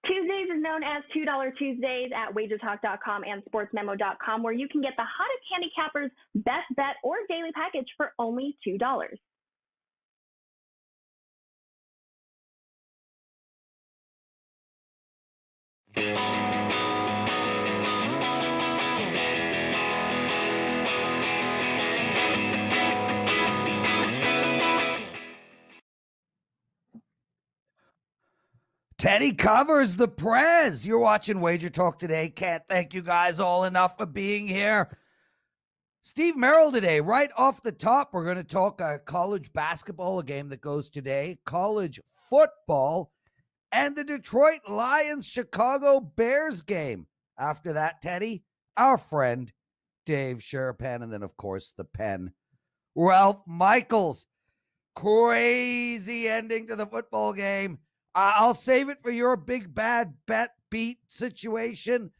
Tuesdays is known as $2 Tuesdays at WagerTalk.com and SportsMemo.com, where you can get the hottest handicappers' best bet or daily package for only $2. Teddy covers the Prez. You're watching WagerTalk Today. Can't thank you guys all enough for being here. Steve Merril today, right off the top, we're going to talk college basketball, a game that goes today, college football, and the Detroit Lions Chicago Bears game. After that, Teddy, our friend Dave Sharapan, and then, of course, the pen, Ralph Michaels. Crazy ending to the football game. I'll save it for your big bad bet beat situation.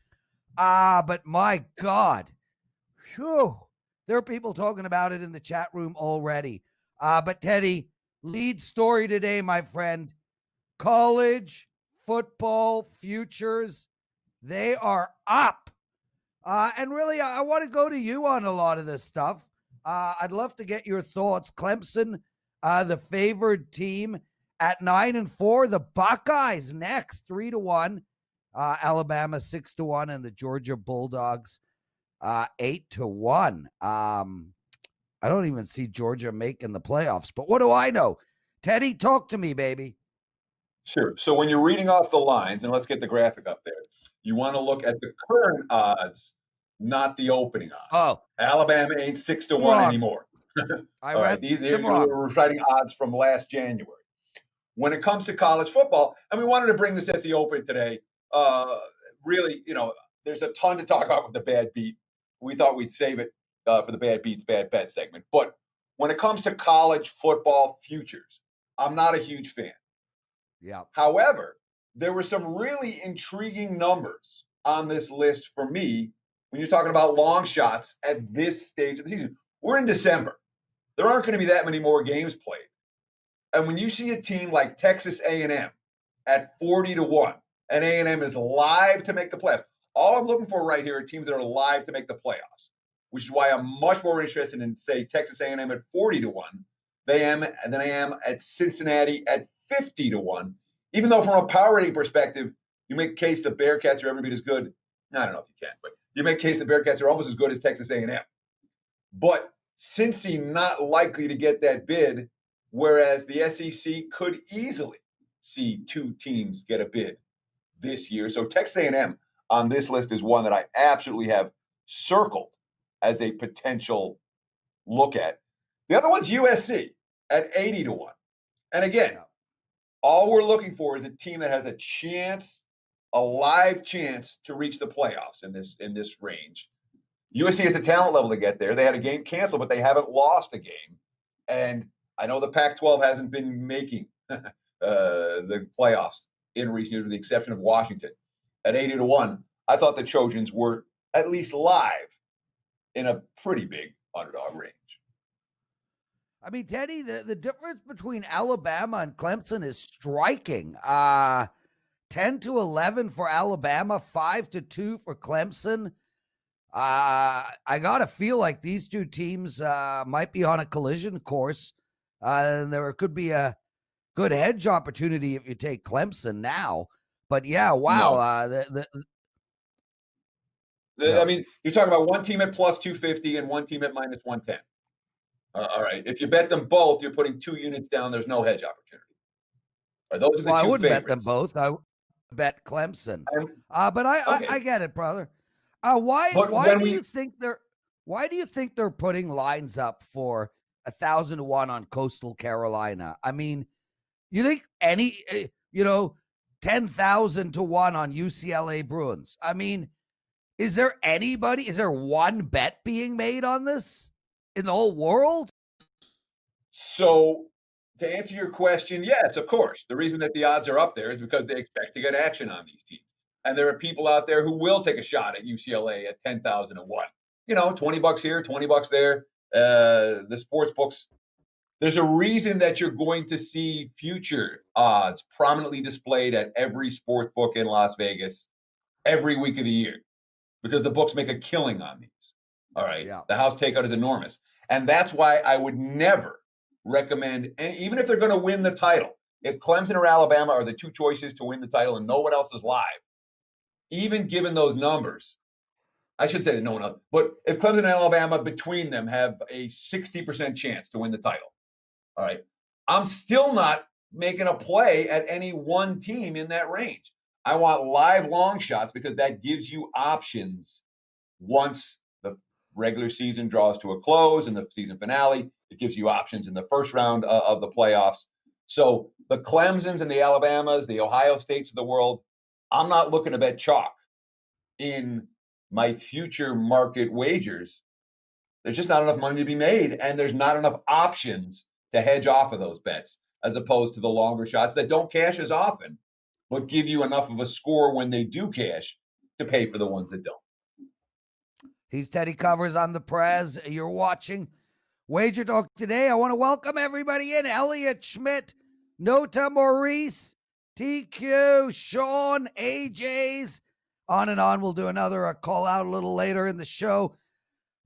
But my God, whew, there are people talking about it in the chat room already. But Teddy, lead story today, my friend, college football futures, they are up. And really, I want to go to you on a lot of this stuff. I'd love to get your thoughts. Clemson, the favored team at 9-4. The Buckeyes next, 3-1. Alabama 6-1, and the Georgia Bulldogs 8-1. I don't even see Georgia making the playoffs, but what do I know? Teddy, talk to me, baby. Sure. So when you're reading off the lines, and let's get the graphic up there, you want to look at the current odds, not the opening odds. Oh, Alabama ain't 6-1 wrong. Anymore. I All read right. These wrong. we're citing odds from last January. When it comes to college football, and we wanted to bring this at the open today, really, there's a ton to talk about with the bad beat. We thought we'd save it for the bad beats, bad bet segment. But when it comes to college football futures, I'm not a huge fan. Yeah. However, there were some really intriguing numbers on this list for me when you're talking about long shots at this stage of the season. We're in December. There aren't going to be that many more games played. And when you see a team like Texas A&M at 40-1, and A&M is live to make the playoffs, all I'm looking for right here are teams that are live to make the playoffs, which is why I'm much more interested in, say, Texas A&M at 40-1 than I am at Cincinnati at 50-1. Even though from a power rating perspective, you make case the Bearcats are every bit as good. I don't know if you can, but you make case the Bearcats are almost as good as Texas A&M. But Cincy not likely to get that bid, whereas the SEC could easily see two teams get a bid this year. So Texas A&M on this list is one that I absolutely have circled as a potential look at. The other one's USC at 80-1. And again, all we're looking for is a team that has a chance, a live chance to reach the playoffs in this range. USC has a talent level to get there. They had a game canceled, but they haven't lost a game. And I know the Pac-12 hasn't been making the playoffs in recent years, with the exception of Washington. At 80-1, I thought the Trojans were at least live in a pretty big underdog range. I mean, Teddy, the difference between Alabama and Clemson is striking. 10-11 for Alabama, 5-2 for Clemson. I got to feel like these two teams might be on a collision course. There could be a good hedge opportunity if you take Clemson now. But yeah, wow. No. I mean, you're talking about one team at plus 250 and one team at minus 110. All right. If you bet them both, you're putting 2 units down. There's no hedge opportunity. Those are the two I wouldn't favorites. bet them both. I would bet Clemson. But I get it, brother. Why do you think they're putting lines up for 1,000-1 on Coastal Carolina? I mean, you think 10,000-1 on UCLA Bruins? I mean, is there one bet being made on this in the whole world? So to answer your question, yes, of course. The reason that the odds are up there is because they expect to get action on these teams. And there are people out there who will take a shot at UCLA at 10,000-1. $20 here, $20 there. The sports books, There's a reason that you're going to see future odds prominently displayed at every sports book in Las Vegas every week of the year, because the books make a killing on these. All right. Yeah. The house takeout is enormous. And that's why I would never recommend, even if they're going to win the title, if Clemson or Alabama are the two choices to win the title and no one else is live, even given those numbers, I should say that no one else, but if Clemson and Alabama between them have a 60% chance to win the title, all right, I'm still not making a play at any one team in that range. I want live long shots because that gives you options once the regular season draws to a close and the season finale. It gives you options in the first round of the playoffs. So the Clemsons and the Alabamas, the Ohio States of the world, I'm not looking to bet chalk in my future market wagers. There's just not enough money to be made, and there's not enough options to hedge off of those bets, as opposed to the longer shots that don't cash as often, but give you enough of a score when they do cash to pay for the ones that don't. He's Teddy Covers. I'm the Prez. You're watching Wager Talk Today. I want to welcome everybody in. Elliot Schmidt, Nota Maurice, TQ, Sean, AJ's, on and on. We'll do another call out a little later in the show.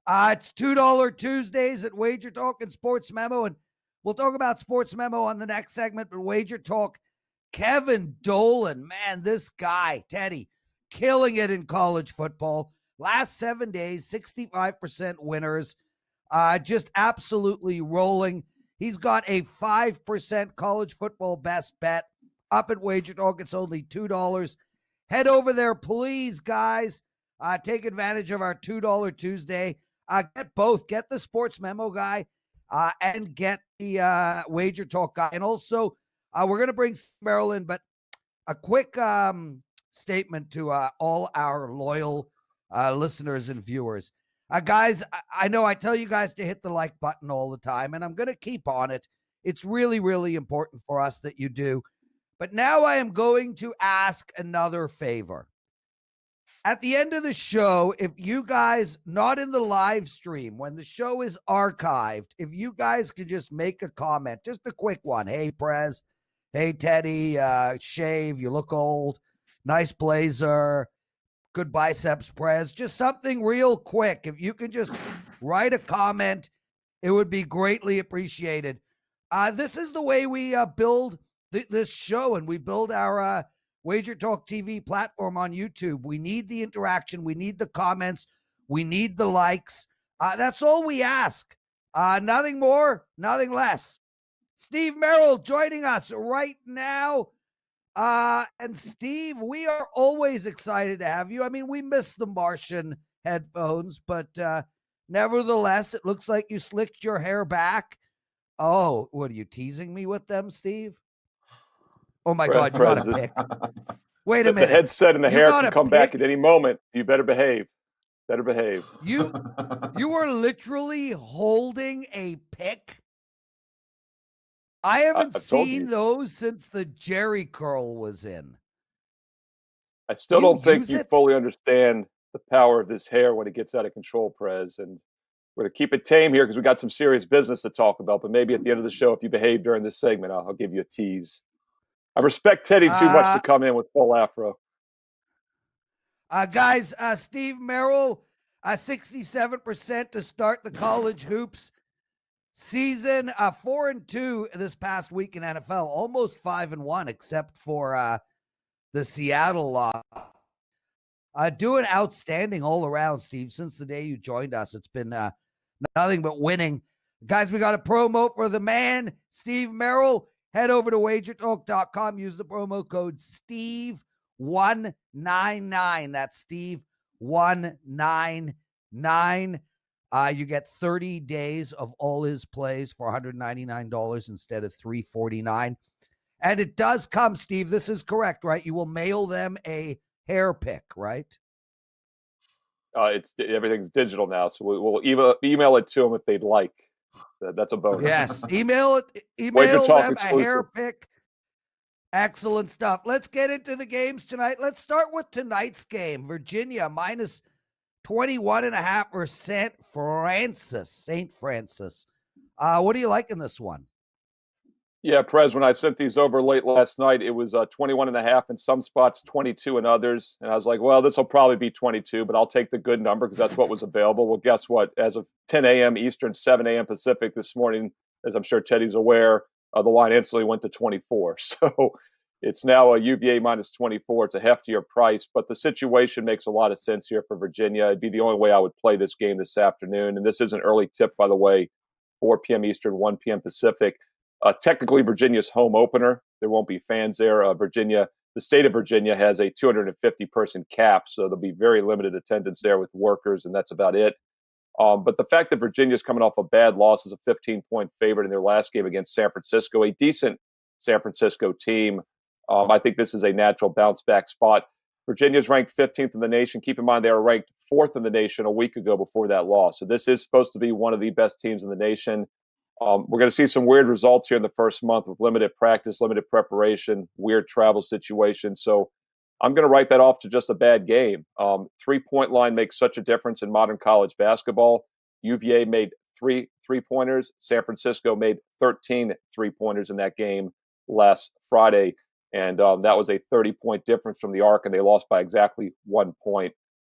It's $2 Tuesdays at Wager Talk and Sports Memo, and we'll talk about Sports Memo on the next segment, but Wager Talk, Kevin Dolan, man, this guy, Teddy, killing it in college football. Last 7 days, 65% winners, just absolutely rolling. He's got a 5% college football best bet up at Wager Talk. It's only $2. Head over there, please, guys. Take advantage of our $2 Tuesday. Get both. Get the Sports Memo guy and get the Wager Talk guy. And also, we're going to bring Merril in, but a quick statement to all our loyal listeners and viewers. Guys, I know I tell you guys to hit the like button all the time, and I'm going to keep on it. It's really, really important for us that you do. But now I am going to ask another favor. At the end of the show, if you guys, not in the live stream, when the show is archived, if you guys could just make a comment, just a quick one. Hey, Prez. Hey, Teddy. Shave. You look old. Nice blazer. Good biceps, Prez. Just something real quick. If you can just write a comment, it would be greatly appreciated. This is the way we build this show, and we build our Wager Talk TV platform on YouTube. We need the interaction. We need the comments. We need the likes. That's all we ask. Nothing more, nothing less. Steve Merril joining us right now. And Steve, we are always excited to have you. I mean, we miss the Martian headphones, but nevertheless, it looks like you slicked your hair back. Oh, what are you teasing me with them, Steve? Oh my God, you got a pick. Wait a minute. The headset and the hair can come back at any moment. You better behave. Better behave. You were literally holding a pick. I haven't seen those since the Jerry curl was in. I still don't think you fully understand the power of this hair when it gets out of control, Prez. And we're going to keep it tame here because we got some serious business to talk about. But maybe at the end of the show, if you behave during this segment, I'll give you a tease. I respect Teddy too much to come in with full afro. Guys, Steve Merril, 67% to start the college hoops season. 4-2 this past week in NFL, almost 5-1, except for the Seattle loss. Doing outstanding all around, Steve. Since the day you joined us, it's been nothing but winning. Guys, we got a promo for the man, Steve Merril. Head over to wagertalk.com. Use the promo code Steve199. That's Steve199. You get 30 days of all his plays for $199 instead of $349. And it does come, Steve. This is correct, right? You will mail them a hair pick, right? Everything's digital now, so we'll email it to them if they'd like. That's a bonus. Yes, email them a hair pick. Excellent stuff. Let's get into the games tonight. Let's start with tonight's game. Virginia minus 21.5%. St. Francis What do you like in this one? Yeah, Prez, when I sent these over late last night, it was 21.5 in some spots, 22 in others. And I was like, well, this will probably be 22, but I'll take the good number because that's what was available. Well, guess what? As of 10 a.m. Eastern, 7 a.m. Pacific this morning, as I'm sure Teddy's aware, the line instantly went to 24. So it's now a UVA minus 24. It's a heftier price, but the situation makes a lot of sense here for Virginia. It'd be the only way I would play this game this afternoon. And this is an early tip, by the way, 4 p.m. Eastern, 1 p.m. Pacific. Technically, Virginia's home opener. There won't be fans there. The state of Virginia has a 250-person cap, so there'll be very limited attendance there with workers, and that's about it. But the fact that Virginia's coming off a bad loss as a 15-point favorite in their last game against San Francisco, a decent San Francisco team, I think this is a natural bounce-back spot. Virginia's ranked 15th in the nation. Keep in mind they were ranked 4th in the nation a week ago before that loss. So this is supposed to be one of the best teams in the nation. We're going to see some weird results here in the first month with limited practice, limited preparation, weird travel situations. So I'm going to write that off to just a bad game. 3-point line makes such a difference in modern college basketball. UVA made 3 3-pointers. San Francisco made 13 3-pointers in that game last Friday. And that was a 30-point difference from the arc, and they lost by exactly 1 point.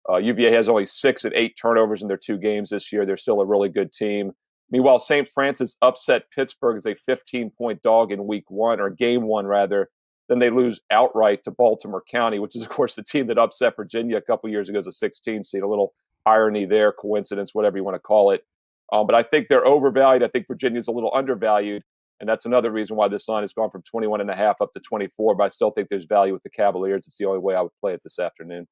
UVA has only 6 and 8 turnovers in their 2 games this year. They're still a really good team. Meanwhile, St. Francis upset Pittsburgh as a 15-point dog in week 1, or game 1 rather. Then they lose outright to Baltimore County, which is, of course, the team that upset Virginia a couple years ago as a 16 seed. A little irony there, coincidence, whatever you want to call it. But I think they're overvalued. I think Virginia's a little undervalued. And that's another reason why this line has gone from 21.5 up to 24. But I still think there's value with the Cavaliers. It's the only way I would play it this afternoon.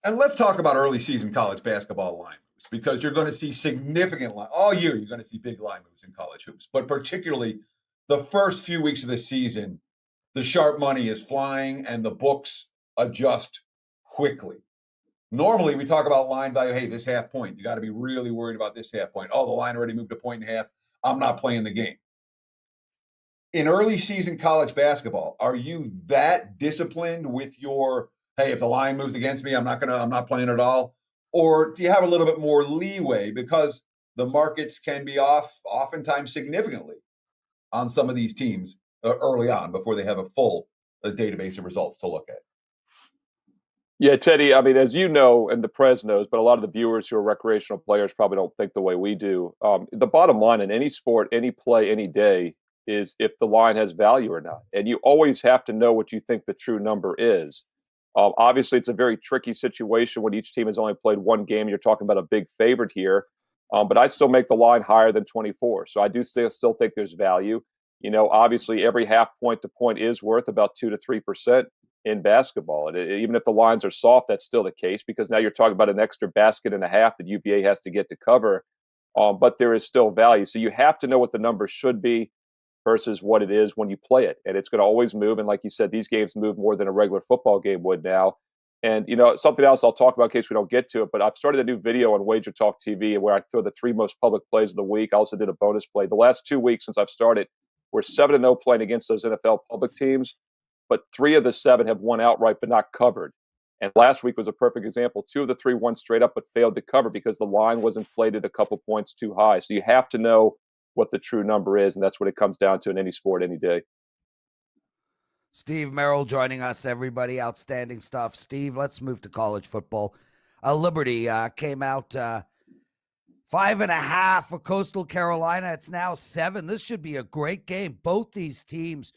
And let's talk about early season college basketball line moves, because you're going to see significant line all year. You're going to see big line moves in college hoops, but particularly the first few weeks of the season, the sharp money is flying and the books adjust quickly. Normally, we talk about line value. Hey, this half point, you got to be really worried about this half point. Oh, the line already moved a point and a half. I'm not playing the game. In early season college basketball, are you that disciplined with your, hey, if the line moves against me, I'm not playing at all? Or do you have a little bit more leeway because the markets can be off oftentimes significantly on some of these teams early on before they have a full database of results to look at? Yeah, Teddy, I mean, as you know, and the Prez knows, but a lot of the viewers who are recreational players probably don't think the way we do. The bottom line in any sport, any play, any day is if the line has value or not. And you always have to know what you think the true number is. Obviously, it's a very tricky situation when each team has only played 1 game. You're talking about a big favorite here. But I still make the line higher than 24. So I do still think there's value. You know, obviously, every half point to point is worth about 2 to 3% in basketball. And even if the lines are soft, that's still the case, because now you're talking about an extra basket and a half that UVA has to get to cover. But there is still value. So you have to know what the number should be versus what it is when you play it. And it's going to always move. And like you said, these games move more than a regular football game would now. And, you know, something else I'll talk about in case we don't get to it, but I've started a new video on WagerTalk TV where I throw the 3 most public plays of the week. I also did a bonus play. The last 2 weeks since I've started, we're 7-0 playing against those NFL public teams, but 3 of the 7 have won outright but not covered. And last week was a perfect example. 2 of the 3 won straight up but failed to cover because the line was inflated a couple points too high. So you have to know what the true number is, and that's what it comes down to in any sport, any day. Steve Merril joining us, everybody. Outstanding stuff. Steve, let's move to college football. Liberty came out 5.5 for Coastal Carolina. It's now 7. This should be a great game. Both these teams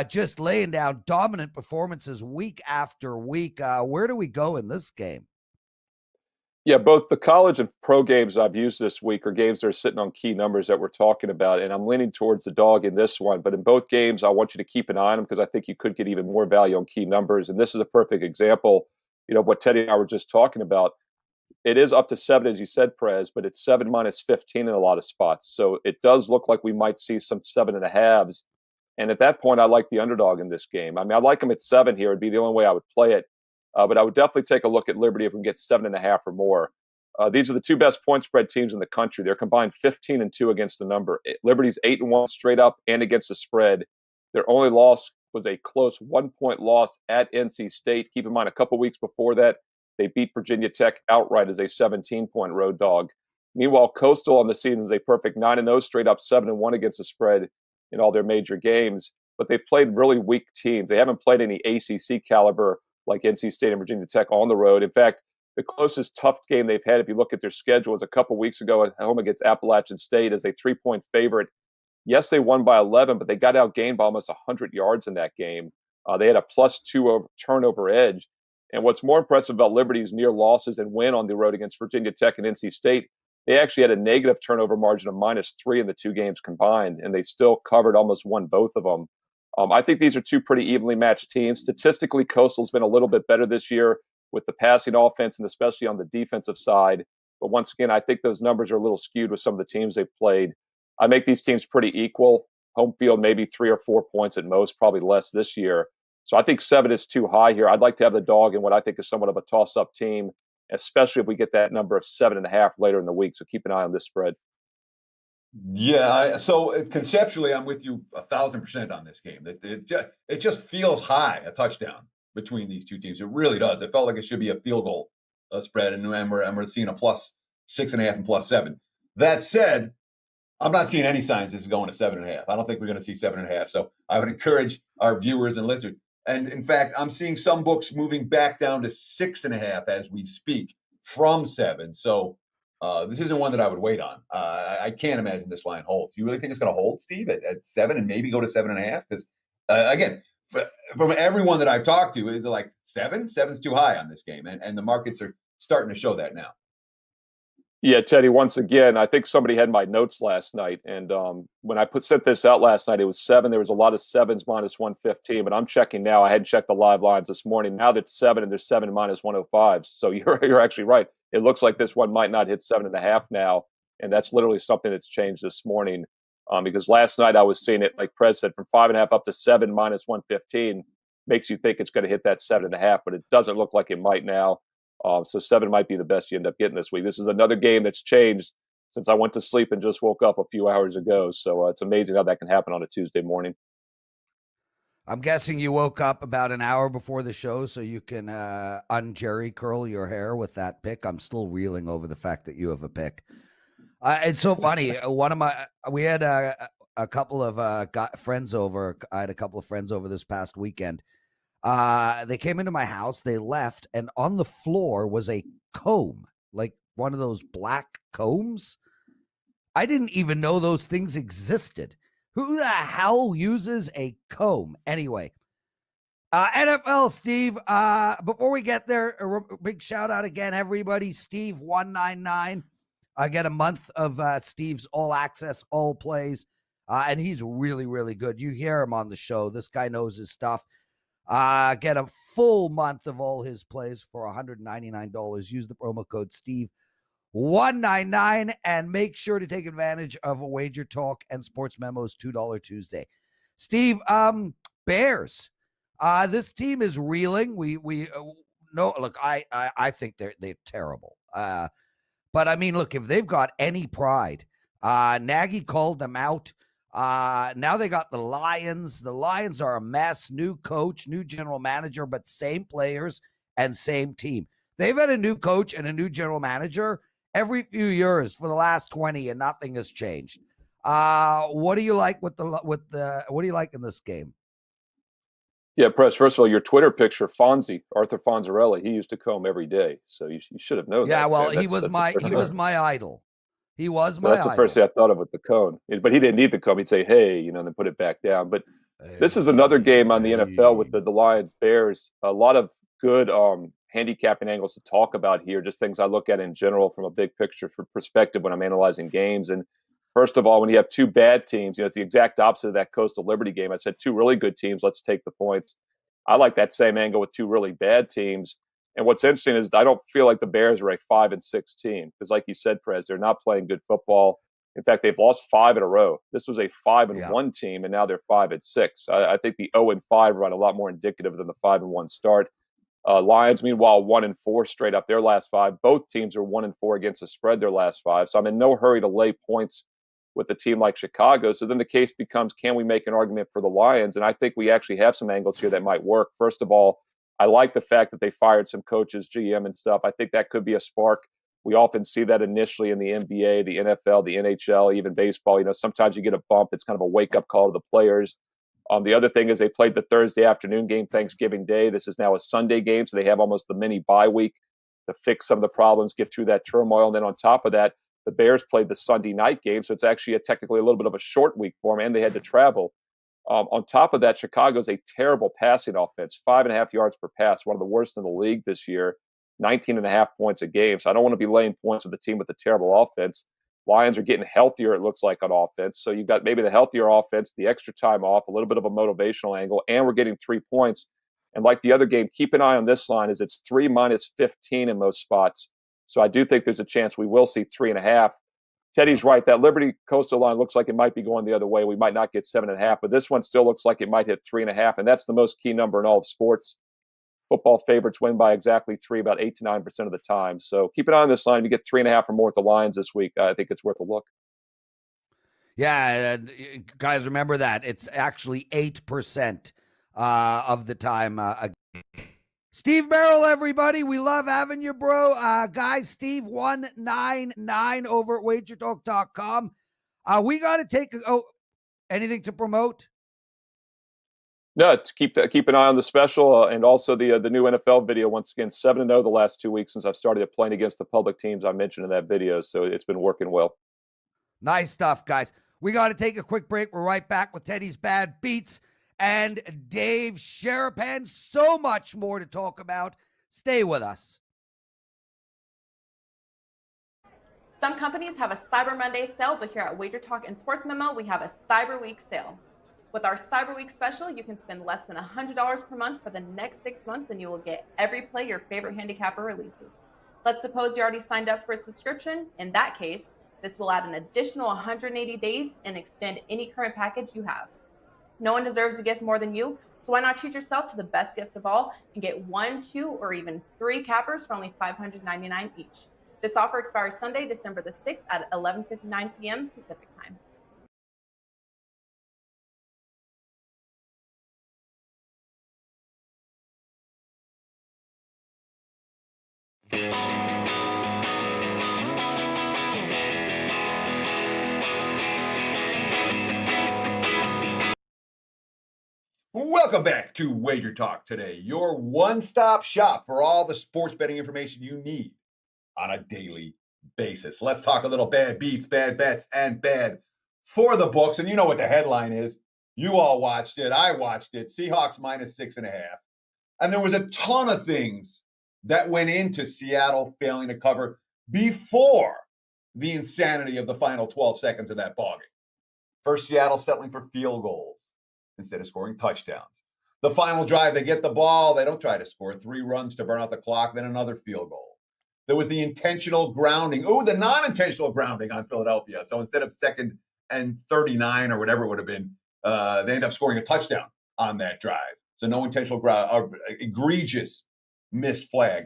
just laying down dominant performances week after week. Where do we go in this game? Yeah, both the college and pro games I've used this week are games that are sitting on key numbers that we're talking about, and I'm leaning towards the dog in this one. But in both games, I want you to keep an eye on them because I think you could get even more value on key numbers. And this is a perfect example, you know, what Teddy and I were just talking about. It is up to 7, as you said, Prez, but it's 7 minus 15 in a lot of spots. So it does look like we might see some 7.5s. And at that point, I like the underdog in this game. I mean, I like them at 7 here. It'd be the only way I would play it. But I would definitely take a look at Liberty if we can get 7.5 or more. These are the 2 best point spread teams in the country. They're combined 15-2 against the number. Liberty's 8-1 straight up and against the spread. Their only loss was a close 1-point loss at NC State. Keep in mind, a couple weeks before that, they beat Virginia Tech outright as a 17-point road dog. Meanwhile, Coastal on the season is a perfect 9-0, straight up 7-1 against the spread in all their major games. But they've played really weak teams. They haven't played any ACC caliber like NC State and Virginia Tech on the road. In fact, the closest tough game they've had, if you look at their schedule, was a couple weeks ago at home against Appalachian State as a 3-point favorite. Yes, they won by 11, but they got outgained by almost 100 yards in that game. They had a +2 turnover edge. And what's more impressive about Liberty's near losses and win on the road against Virginia Tech and NC State, they actually had a negative turnover margin of -3 in the two games combined, and they still covered, almost won both of them. I think these are two pretty evenly matched teams. Statistically, Coastal's been a little bit better this year with the passing offense and especially on the defensive side. But once again, I think those numbers are a little skewed with some of the teams they've played. I make these teams pretty equal. Home field, maybe 3 or 4 points at most, probably less this year. So I think 7 is too high here. I'd like to have the dog in what I think is somewhat of a toss-up team, especially if we get that number of 7.5 later in the week. So keep an eye on this spread. Yeah, so conceptually, I'm with you 1,000% on this game. It just feels high, a touchdown between these two teams. It really does. It felt like it should be a field goal spread, and we're seeing a +6.5 and +7. That said, I'm not seeing any signs this is going to 7.5. I don't think we're going to see 7.5. So I would encourage our viewers and listeners. And in fact, I'm seeing some books moving back down to 6.5 as we speak from 7. So this isn't one that I would wait on. I can't imagine this line holds. You really think it's going to hold, Steve, at 7 and maybe go to 7.5? Because again, from everyone that I've talked to, they're like 7. 7's too high on this game, and the markets are starting to show that now. Yeah, Teddy, once again, I think somebody had my notes last night. And when I sent this out last night, it was 7. There was a lot of 7s -115. But I'm checking now. I hadn't checked the live lines this morning. Now that's 7, and there's 7 -105s. So you're actually right. It looks like this one might not hit 7.5 now. And that's literally something that's changed this morning. Because last night I was seeing it, like Prez said, from 5.5 up to 7 -115. Makes you think it's going to hit that 7.5, but it doesn't look like it might now. So 7 might be the best you end up getting this week. This is another game that's changed since I went to sleep and just woke up a few hours ago. So it's amazing how that can happen on a Tuesday morning. I'm guessing you woke up about an hour before the show so you can un-Jerry curl your hair with that pick. I'm still reeling over the fact that you have a pick. It's so funny. We had a couple of friends over. I had a couple of friends over this past weekend. They came into my house, they left, and on the floor was a comb, like one of those black combs. I didn't even know those things existed. Who the hell uses a comb? Anyway, NFL, Steve, before we get there, a big shout out again, everybody. Steve199. I get a month of Steve's all access, all plays, and he's really, really good. You hear him on the show. This guy knows his stuff. Get a full month of all his plays for $199. Use the promo code Steve199 and make sure to take advantage of a Wager Talk and Sports Memo's $2 Tuesday. Steve, Bears. This team is reeling. We no look. I think they're terrible. But I mean, look, if they've got any pride, Nagy called them out. Now they got the Lions. The Lions are a mess. New coach, new general manager, but same players and same team. They've had a new coach and a new general manager every few years for the last 20, and nothing has changed. What do you like what do you like in this game? Yeah, Press, first of all, your Twitter picture, Fonzie, Arthur Fonzarelli, he used to comb every day. So you should have known that. Yeah, well, he was my idol. He was my idol. That's the first thing I thought of with the cone. But he didn't need the comb. He'd say, hey, and then put it back down. But this is another game on the NFL with the Lions Bears. A lot of good handicapping angles to talk about here, just things I look at in general from a big picture perspective when I'm analyzing games. And first of all, when you have two bad teams, it's the exact opposite of that Coastal Liberty game. I said two really good teams, let's take the points. I like that same angle with two really bad teams. And what's interesting is I don't feel like the Bears are a 5-6 team because, like you said, Prez, they're not playing good football. In fact, they've lost 5 in a row. This was a 5-1 team, and now they're 5-6. I think the 0-5 run a lot more indicative than the 5-1 start. Lions, meanwhile, 1-4 straight up their last 5. Both teams are 1-4 against the spread their last 5. So I'm in no hurry to lay points with a team like Chicago. So then the case becomes, can we make an argument for the Lions? And I think we actually have some angles here that might work. First of all, I like the fact that they fired some coaches, GM and stuff. I think that could be a spark We often see that initially in the NBA, the NFL, the NHL, even baseball. Sometimes you get a bump. It's kind of a wake-up call to the players. The other thing is they played the Thursday afternoon game Thanksgiving Day. This is now a Sunday game, so they have almost the mini bye week to fix some of the problems, get through that turmoil. And then on top of that, the Bears played the Sunday night game, so it's actually technically a little bit of a short week for them, and they had to travel. On top of that, Chicago's a terrible passing offense, 5.5 yards per pass, one of the worst in the league this year, 19.5 points a game. So I don't want to be laying points with the team with a terrible offense. Lions are getting healthier, it looks like, on offense. So you've got maybe the healthier offense, the extra time off, a little bit of a motivational angle, and we're getting 3 points. And like the other game, keep an eye on this line, as it's 3 minus 15 in most spots. So I do think there's a chance we will see 3.5. Teddy's right. That Liberty Coastal line looks like it might be going the other way. We might not get 7.5, but this one still looks like it might hit 3.5. And that's the most key number in all of sports. Football favorites win by exactly 3, about 8 to 9% of the time. So keep an eye on this line. If you get 3.5 or more at the Lions this week, I think it's worth a look. Yeah, guys, remember that. It's actually 8% of the time. Steve Merril, everybody. We love having you, bro. Guys, Steve 199 over at WagerTalk.com. We got to take anything to promote? No, to keep an eye on the special and also the new NFL video. Once again, 7-0 the last 2 weeks since I've started playing against the public teams I mentioned in that video. So it's been working well. Nice stuff, guys. We got to take a quick break. We're right back with Teddy's Bad Beats and Dave Sharapan. So much more to talk about. Stay with us. Some companies have a Cyber Monday sale, but here at Wager Talk and Sports Memo, we have a Cyber Week sale. With our Cyber Week special, you can spend less than $100 per month for the next 6 months, and you will get every play your favorite handicapper releases. Let's suppose you already signed up for a subscription. In that case, this will add an additional 180 days and extend any current package you have. No one deserves a gift more than you, so why not treat yourself to the best gift of all and get 1, 2, or even 3 cappers for only $599 each. This offer expires Sunday, December the 6th at 11:59 p.m. Pacific time. Welcome back to Wager Talk Today, your one-stop shop for all the sports betting information you need on a daily basis. Let's talk a little bad beats, bad bets, and bad for the books. And you know what the headline is. You all watched it. I watched it. Seahawks minus 6.5. And there was a ton of things that went into Seattle failing to cover before the insanity of the final 12 seconds of that ballgame. First, Seattle settling for field goals instead of scoring touchdowns. The final drive, they get the ball. They don't try to score. 3 runs to burn out the clock, then another field goal. There was the intentional grounding. The non-intentional grounding on Philadelphia. So instead of 2nd and 39 or whatever it would have been, they end up scoring a touchdown on that drive. So no intentional egregious missed flag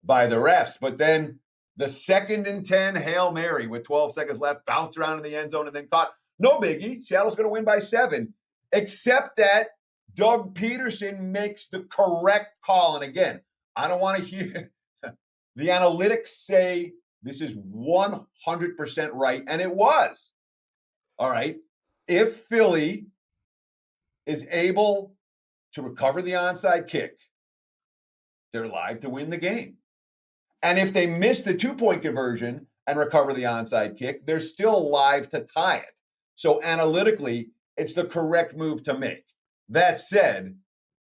by the refs. But then the 2nd and 10 Hail Mary with 12 seconds left, bounced around in the end zone and then caught. No biggie. Seattle's going to win by 7, except that Doug Peterson makes the correct call. And again, I don't want to hear the analytics say this is 100% right, and it was. All right. If Philly is able to recover the onside kick, they're live to win the game. And if they miss the 2-point conversion and recover the onside kick, they're still live to tie it. So analytically, it's the correct move to make. That said,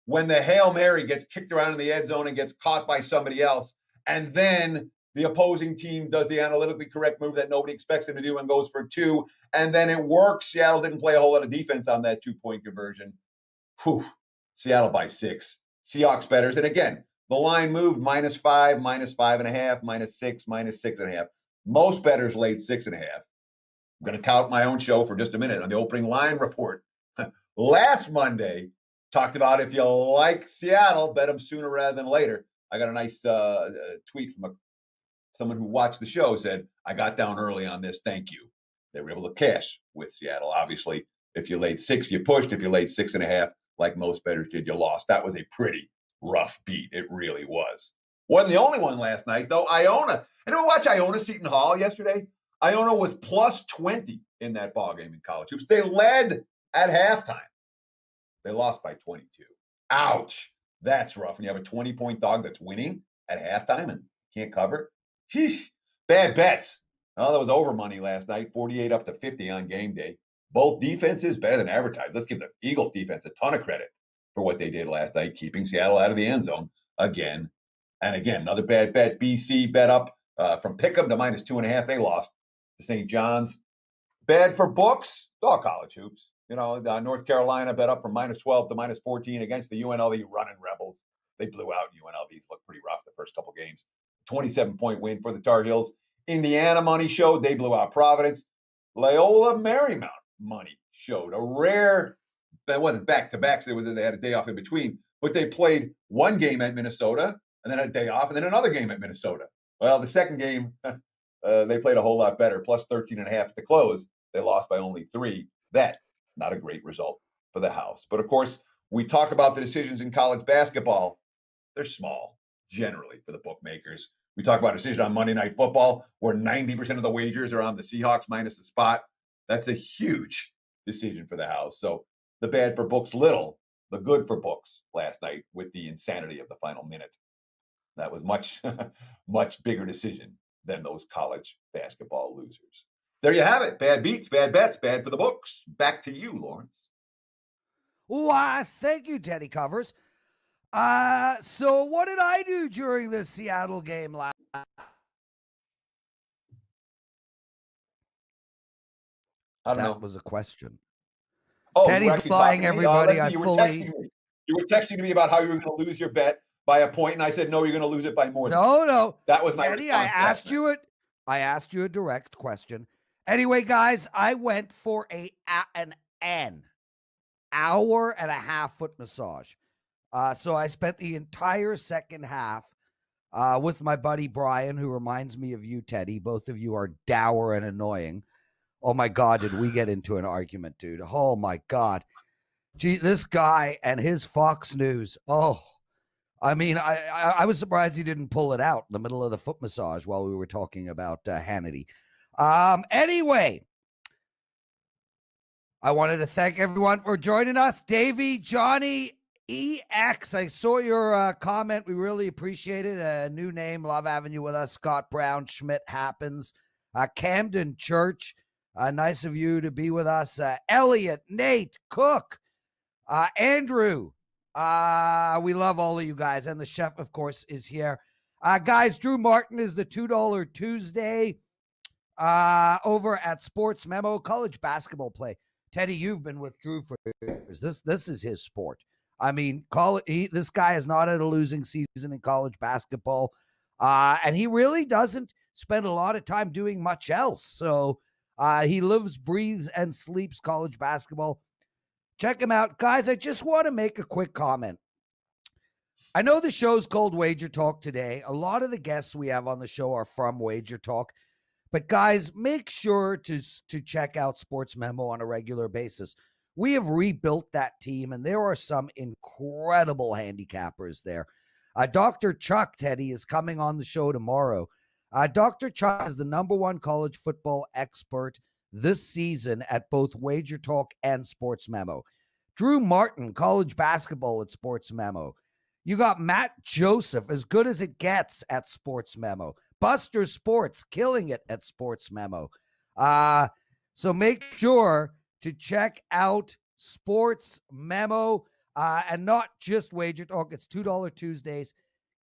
when the Hail Mary gets kicked around in the end zone and gets caught by somebody else, and then the opposing team does the analytically correct move that nobody expects them to do and goes for 2, and then it works. Seattle didn't play a whole lot of defense on that 2-point conversion. Seattle by 6. Seahawks bettors. And again, the line moved -5, -5.5, -6, -6.5. Most bettors laid 6.5. I'm going to tout my own show for just a minute on the opening line report. Last Monday, talked about if you like Seattle, bet them sooner rather than later. I got a nice tweet from someone who watched the show, said, I got down early on this. Thank you. They were able to cash with Seattle. Obviously, if you laid 6, you pushed. If you laid 6.5, like most bettors did, you lost. That was a pretty rough beat. It really was. Wasn't the only one last night, though. Iona. Anyone watch Iona Seton Hall yesterday? Iona was plus 20 in that ball game in college hoops. They led at halftime. They lost by 22. Ouch. That's rough. When you have a 20-point dog that's winning at halftime and can't cover. Sheesh. Bad bets. Oh, that was over money last night, 48 up to 50 on game day. Both defenses better than advertised. Let's give the Eagles defense a ton of credit for what they did last night, keeping Seattle out of the end zone again and again. Another bad bet. BC bet up from Pick'em to minus 2.5. They lost to St. John's. Bad for books. It's all college hoops. North Carolina bet up from minus 12 to minus 14 against the UNLV running Rebels. They blew out UNLV's looked pretty rough the first couple games. 27-point win for the Tar Heels. Indiana money showed. They blew out Providence. Loyola Marymount money showed. A rare, that wasn't back-to-back, so they had a day off in between, but they played one game at Minnesota and then a day off and then another game at Minnesota. Well, the second game, they played a whole lot better, plus 13.5 at the close. They lost by only 3. That, not a great result for the house. But of course, we talk about the decisions in college basketball. They're small, generally, for the bookmakers. We talk about a decision on Monday Night Football where 90% of the wagers are on the Seahawks minus the spot. That's a huge decision for the house. So the bad for books little, the good for books last night with the insanity of the final minute. That was much, much bigger decision than those college basketball losers. There you have it. Bad beats, bad bets, bad for the books. Back to you, Lawrence. Why, thank you, Teddy Covers. So what did I do during the Seattle game last? That was a question. Oh, Teddy's lying, everybody. You were texting me about how you were going to lose your bet by a point, and I said, no, you're going to lose it by more. No. That was my Teddy, I asked you a direct question. Anyway, guys, I went for an hour and a half foot massage. So I spent the entire second half with my buddy Brian, who reminds me of you, Teddy. Both of you are dour and annoying. Oh, my God, did we get into an argument, dude? Oh, my God. Gee, this guy and his Fox News. Oh, I mean, I was surprised he didn't pull it out in the middle of the foot massage while we were talking about Hannity. Anyway, I wanted to thank everyone for joining us. Davey, Johnny, EX, I saw your comment. We really appreciate it. A new name, love having you with us. Scott Brown, Schmidt happens. Camden Church, nice of you to be with us. Elliot, Nate, Cook, Andrew, we love all of you guys. And the chef, of course, is here. Guys, Drew Martin is the $2 Tuesday over at Sports Memo. College basketball play. Teddy, you've been with Drew for years. This is his sport. I mean, this guy is not at a losing season in college basketball. And he really doesn't spend a lot of time doing much else. So he lives, breathes, and sleeps college basketball. Check him out. Guys, I just want to make a quick comment. I know the show's called Wager Talk Today. A lot of the guests we have on the show are from Wager Talk. But guys, make sure to check out Sports Memo on a regular basis. We have rebuilt that team, and there are some incredible handicappers there. Dr. Chuck, Teddy, is coming on the show tomorrow. Dr. Chuck is the #1 college football expert this season at both Wager Talk and Sports Memo. Drew Martin, college basketball at Sports Memo. You got Matt Joseph, as good as it gets at Sports Memo. Buster Sports, killing it at Sports Memo. So make sure to check out Sports Memo and not just Wager Talk. It's $2 Tuesdays.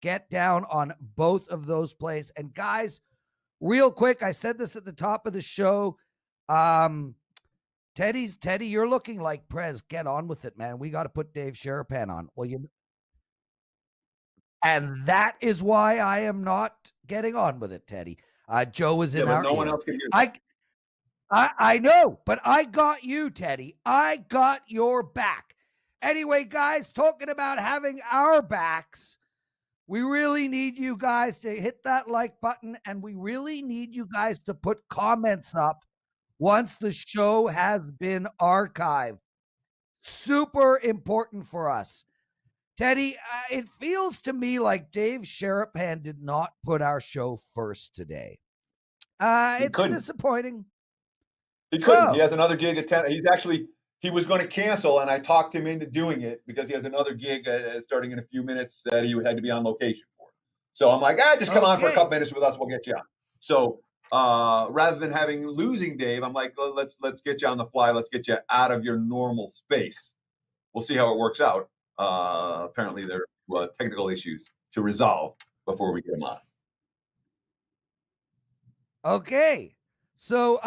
Get down on both of those plays. And guys, real quick, I said this at the top of the show. Teddy, you're looking like Prez. Get on with it, man. We got to put Dave Sharapan on. Well, and that is why I am not getting on with it, Teddy. Joe is in our no one else can hear that. I know, but I got you, Teddy. I got your back. Anyway, guys, talking about having our backs, we really need you guys to hit that like button, and we really need you guys to put comments up once the show has been archived. Super important for us. Teddy, it feels to me like Dave Sharapan did not put our show first today. It's disappointing. He couldn't. He has another gig at 10. He was going to cancel, and I talked him into doing it because he has another gig starting in a few minutes that he had to be on location for. So I'm like, just come on for a couple minutes with us. We'll get you on. So rather than losing Dave, I'm like, well, let's get you on the fly. Let's get you out of your normal space. We'll see how it works out. Apparently, there are technical issues to resolve before we get him on. Okay. So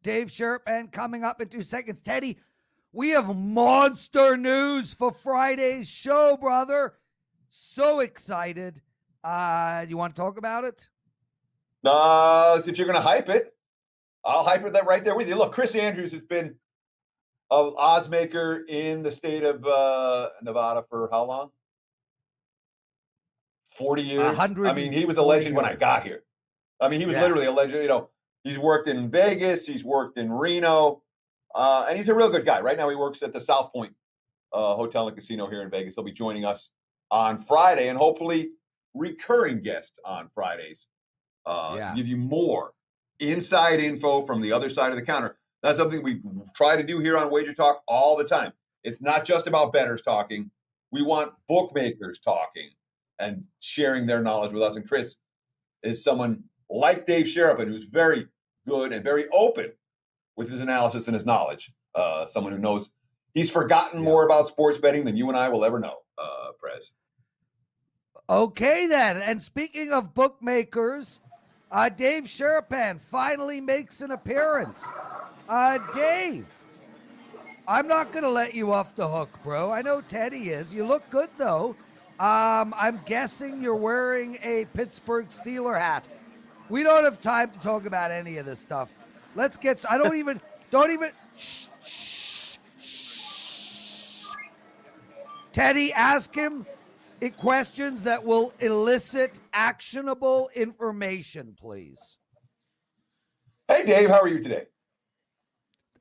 Dave Sharapan coming up in 2 seconds. Teddy, we have monster news for Friday's show, brother. So excited. You want to talk about it? If you're going to hype it, I'll hype it right there with you. Look, Chris Andrews has been an oddsmaker in the state of Nevada for how long? 40 years. I mean, he was a legend when I got here. I mean, he was literally a legend. You know, he's worked in Vegas. He's worked in Reno. And he's a real good guy. Right now, he works at the South Point Hotel and Casino here in Vegas. He'll be joining us on Friday and hopefully recurring guest on Fridays. To give you more inside info from the other side of the counter. That's something we try to do here on Wager Talk all the time. It's not just about bettors talking. We want bookmakers talking and sharing their knowledge with us. And Chris is someone like Dave Sharapan, who's very good and very open with his analysis and his knowledge. Someone who knows he's forgotten more about sports betting than you and I will ever know, Prez. Okay, then. And speaking of bookmakers, Dave Sharapan finally makes an appearance. Dave, I'm not going to let you off the hook, bro. I know Teddy is. You look good, though. I'm guessing you're wearing a Pittsburgh Steeler hat. We don't have time to talk about any of this stuff. Let's get, don't even, shh. Teddy, ask him questions that will elicit actionable information, please. Hey, Dave, how are you today?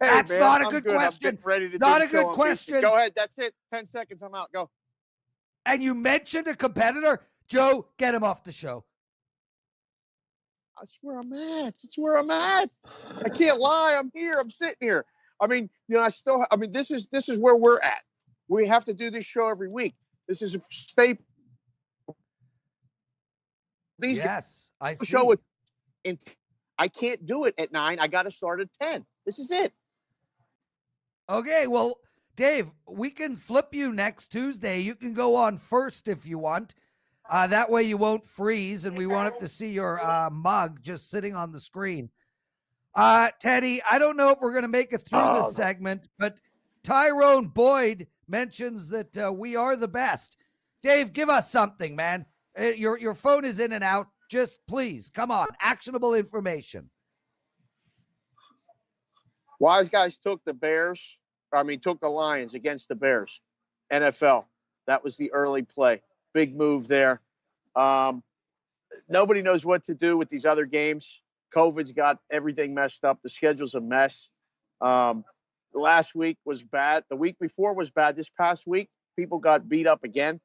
Hey, That's man, not a I'm good good. question. I'm ready to not do a good question. Go ahead. That's it. 10 seconds. I'm out. Go. And you mentioned a competitor. Joe, get him off the show. That's where I'm at. That's where I'm at. I can't lie. I'm here. I'm sitting here. I mean, you know, this is where we're at. We have to do this show every week. This is a staple. I see. Show it. I can't do it at 9. I got to start at 10. This is it. Okay, well, Dave, we can flip you next Tuesday. You can go on first if you want. That way you won't freeze and we won't have to see your mug just sitting on the screen. Teddy, I don't know if we're going to make it through this segment, but Tyrone Boyd mentions that we are the best. Dave, give us something, man. Your phone is in and out. Just please, come on. Actionable information. Wise guys took the Lions against the Bears. NFL. That was the early play. Big move there. Nobody knows what to do with these other games. COVID's got everything messed up. The schedule's a mess. Last week was bad. The week before was bad. This past week, people got beat up again.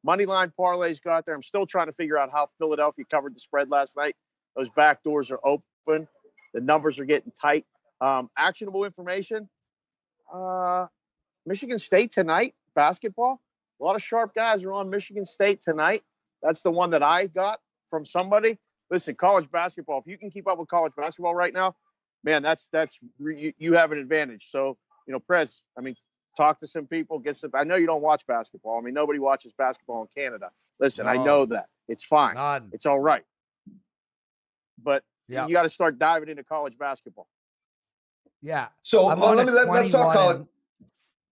Moneyline parlays got there. I'm still trying to figure out how Philadelphia covered the spread last night. Those back doors are open. The numbers are getting tight. Actionable information. Michigan State tonight, basketball. A lot of sharp guys are on Michigan State tonight. That's the one that I got from somebody. Listen, college basketball, if you can keep up with college basketball right now, man, you have an advantage. So, you know, Prez, I mean, talk to some people, I know you don't watch basketball. I mean, nobody watches basketball in Canada. Listen, I know that. It's fine. None. It's all right. But you got to start diving into college basketball. Yeah. So let's talk college.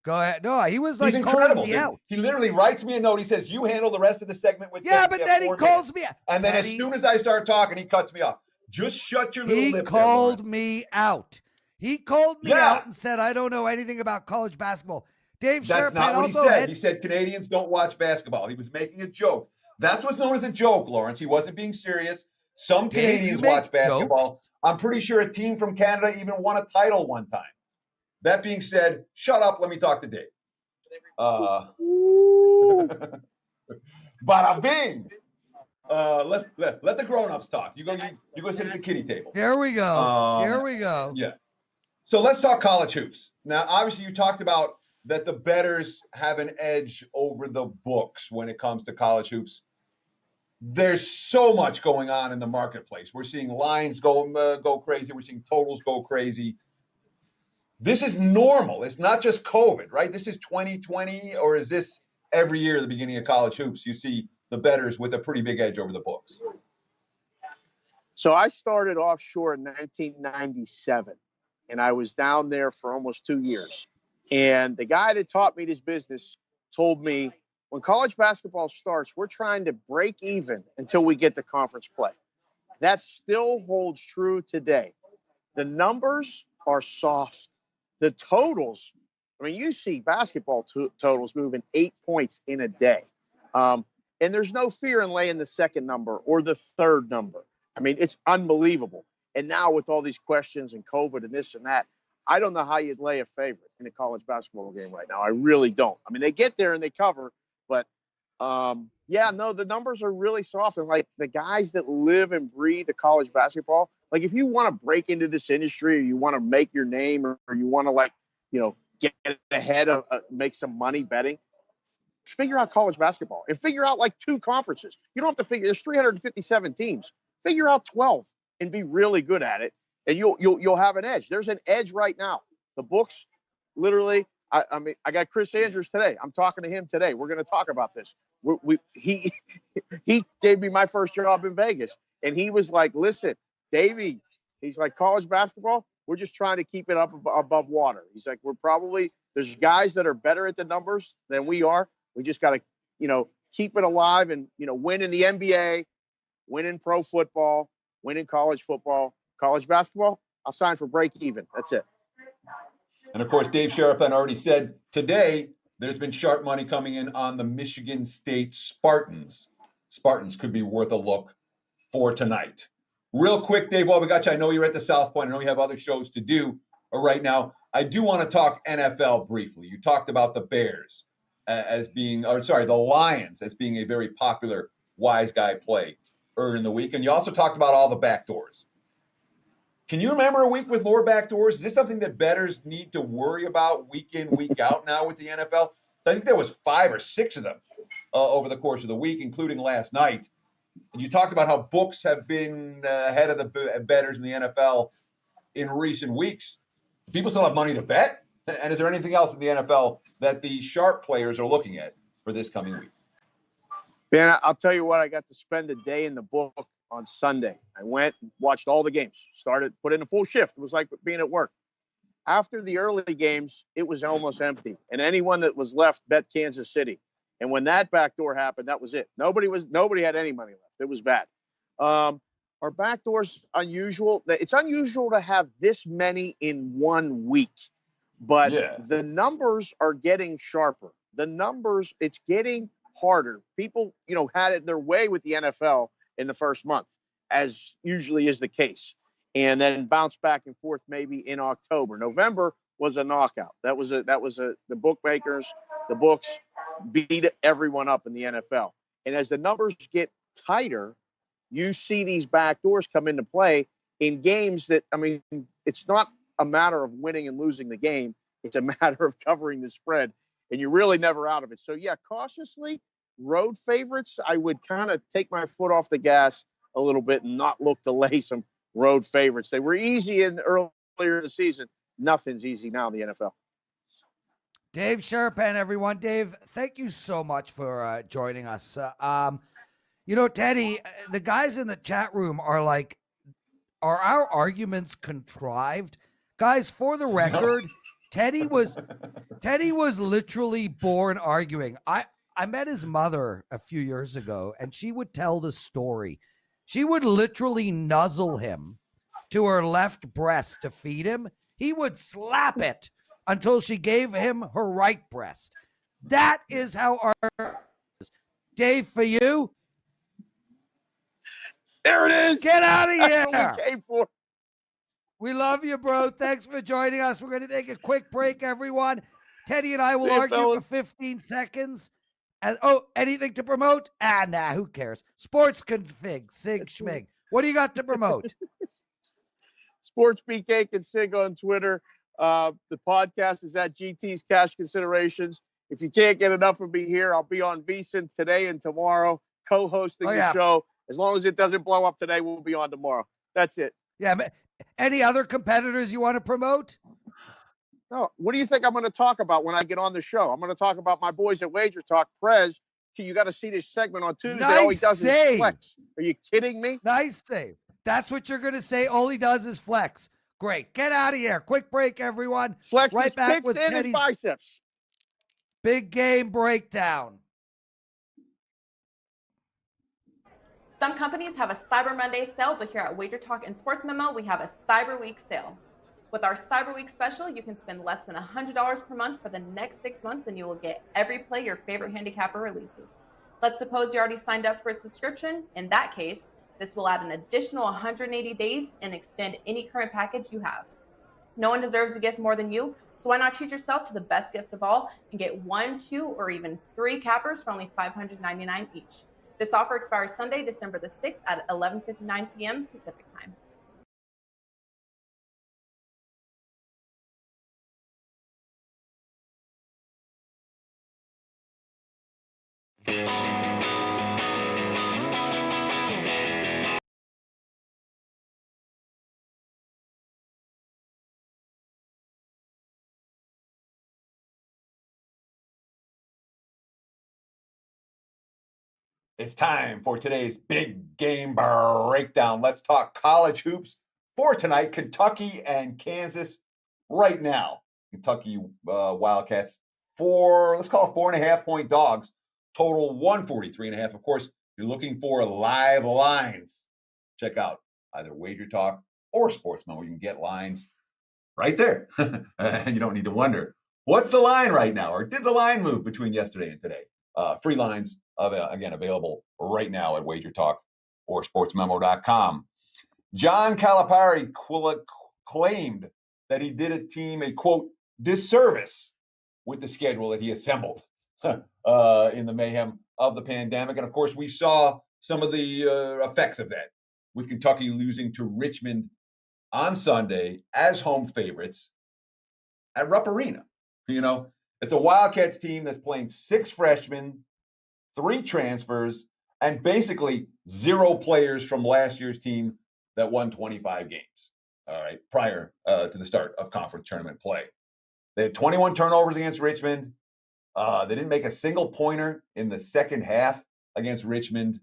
Go ahead. No, he was like incredible. Calling me out. He literally writes me a note. He says, "You handle the rest of the segment with." Yeah, but then he calls me out. And then as soon as I start talking, he cuts me off. Just shut your little lip. He called me out. He called me out and said, "I don't know anything about college basketball." Dave Sharapan, that's not what he said. He said Canadians don't watch basketball. He was making a joke. That's what's known as a joke, Lawrence. He wasn't being serious. Some Canadians watch basketball. Jokes? I'm pretty sure a team from Canada even won a title one time. That being said, shut up. Let me talk to Dave. Bada bing. Let the grown-ups talk. You go sit at the kiddie table. Here we go. Here we go. Yeah. So let's talk college hoops. Now, obviously, you talked about that the bettors have an edge over the books when it comes to college hoops. There's so much going on in the marketplace. We're seeing lines go crazy. We're seeing totals go crazy. This is normal. It's not just COVID, right? This is 2020, or is this every year at the beginning of college hoops, you see the bettors with a pretty big edge over the books? So I started offshore in 1997, and I was down there for almost 2 years. And the guy that taught me this business told me, when college basketball starts, we're trying to break even until we get to conference play. That still holds true today. The numbers are soft. The totals, I mean, you see basketball totals moving 8 points in a day. And there's no fear in laying the second number or the third number. I mean, it's unbelievable. And now with all these questions and COVID and this and that, I don't know how you'd lay a favorite in a college basketball game right now. I really don't. I mean, they get there and they cover, but the numbers are really soft. And like the guys that live and breathe the college basketball, like if you want to break into this industry, or you want to make your name, or you want to get ahead of make some money betting, figure out college basketball and figure out like 2 conferences. You don't have to figure. There's 357 teams. Figure out 12 and be really good at it, and you'll have an edge. There's an edge right now. The books, literally. I mean, I got Chris Andrews today. I'm talking to him today. We're going to talk about this. He gave me my first job in Vegas, and he was like, "Listen, Davey," he's like, "college basketball, we're just trying to keep it up above water." He's like, there's guys that are better at the numbers than we are. We just got to, keep it alive and, win in the NBA, win in pro football, win in college football, college basketball. I'll sign for break even. That's it. And of course, Dave Sharapan already said today there's been sharp money coming in on the Michigan State Spartans. Spartans could be worth a look for tonight. Real quick, Dave, while we got you, I know you're at the South Point. I know you have other shows to do right now. I do want to talk NFL briefly. You talked about the Bears the Lions as being a very popular wise guy play earlier in the week. And you also talked about all the backdoors. Can you remember a week with more backdoors? Is this something that bettors need to worry about week in, week out now with the NFL? I think there was 5 or 6 of them over the course of the week, including last night. And you talked about how books have been ahead of the bettors in the NFL in recent weeks. Do people still have money to bet? And is there anything else in the NFL that the sharp players are looking at for this coming week? Man, I'll tell you what, I got to spend a day in the book on Sunday. I went and watched all the games, put in a full shift. It was like being at work. After the early games, it was almost empty. And anyone that was left bet Kansas City. And when that backdoor happened, that was it. Nobody had any money left. It was bad. Are backdoors unusual? It's unusual to have this many in 1 week. But The numbers are getting sharper. It's getting harder. People, had it their way with the NFL in the first month, as usually is the case, and then bounce back and forth maybe in October. November was a knockout. The bookmakers, the books beat everyone up in the NFL. And as the numbers get tighter, you see these backdoors come into play in games that, I mean, it's not a matter of winning and losing the game. It's a matter of covering the spread, and you're really never out of it. So, cautiously, road favorites, I would kind of take my foot off the gas a little bit and not look to lay some road favorites. They were easy earlier in the season. Nothing's easy now in the NFL. Dave Sharapan, everyone. Dave, thank you so much for joining us. Teddy, the guys in the chat room are like, are our arguments contrived? Guys, for the record, Teddy was literally born arguing. I met his mother a few years ago, and she would tell the story. She would literally nuzzle him to her left breast to feed him. He would slap it until she gave him her right breast. That is how our Dave, for you. There it is. Get out of here. That's what we came for. We love you, bro. Thanks for joining us. We're going to take a quick break, everyone. Teddy and I will argue for 15 seconds, And, anything to promote? Nah, who cares? Sports config, sig, schmig. What do you got to promote? Sports BK can sig on Twitter. The podcast is at GT's Cash Considerations. If you can't get enough of me here, I'll be on VSiN today and tomorrow, co-hosting the show. As long as it doesn't blow up today, we'll be on tomorrow. That's it. Yeah. Any other competitors you want to promote? No. What do you think I'm going to talk about when I get on the show? I'm going to talk about my boys at WagerTalk. Prez, you got to see this segment on Tuesday. Nice all he does save. is flex. Are you kidding me? Nice save. That's what you're going to say. All he does is flex. Great. Get out of here. Quick break, everyone. Flex right his back picks with and Teddy's his biceps. Big game breakdown. Some companies have a Cyber Monday sale, but here at WagerTalk and Sports Memo, we have a Cyber Week sale. With our Cyber Week special, you can spend less than $100 per month for the next 6 months, and you will get every play your favorite handicapper releases. Let's suppose you already signed up for a subscription. In that case, this will add an additional 180 days and extend any current package you have. No one deserves a gift more than you, so why not treat yourself to the best gift of all and get 1, 2, or even 3 cappers for only $599 each. This offer expires Sunday, December the 6th at 11:59 p.m. Pacific time. It's time for today's big game breakdown. Let's talk college hoops for tonight. Kentucky and Kansas right now. Kentucky Wildcats, let's call it 4.5-point dogs. Total 143.5. Of course, you're looking for live lines. Check out either WagerTalk or Sports Memo. You can get lines right there. You don't need to wonder, what's the line right now? Or did the line move between yesterday and today? Free lines, again, available right now at WagerTalk or sportsmemo.com. John Calipari claimed that he did a team a, quote, disservice with the schedule that he assembled in the mayhem of the pandemic. And, of course, we saw some of the effects of that with Kentucky losing to Richmond on Sunday as home favorites at Rupp Arena. You know, it's a Wildcats team that's playing 6 freshmen, 3 transfers, and basically 0 players from last year's team that won 25 games, all right, prior to the start of conference tournament play. They had 21 turnovers against Richmond. They didn't make a single pointer in the second half against Richmond.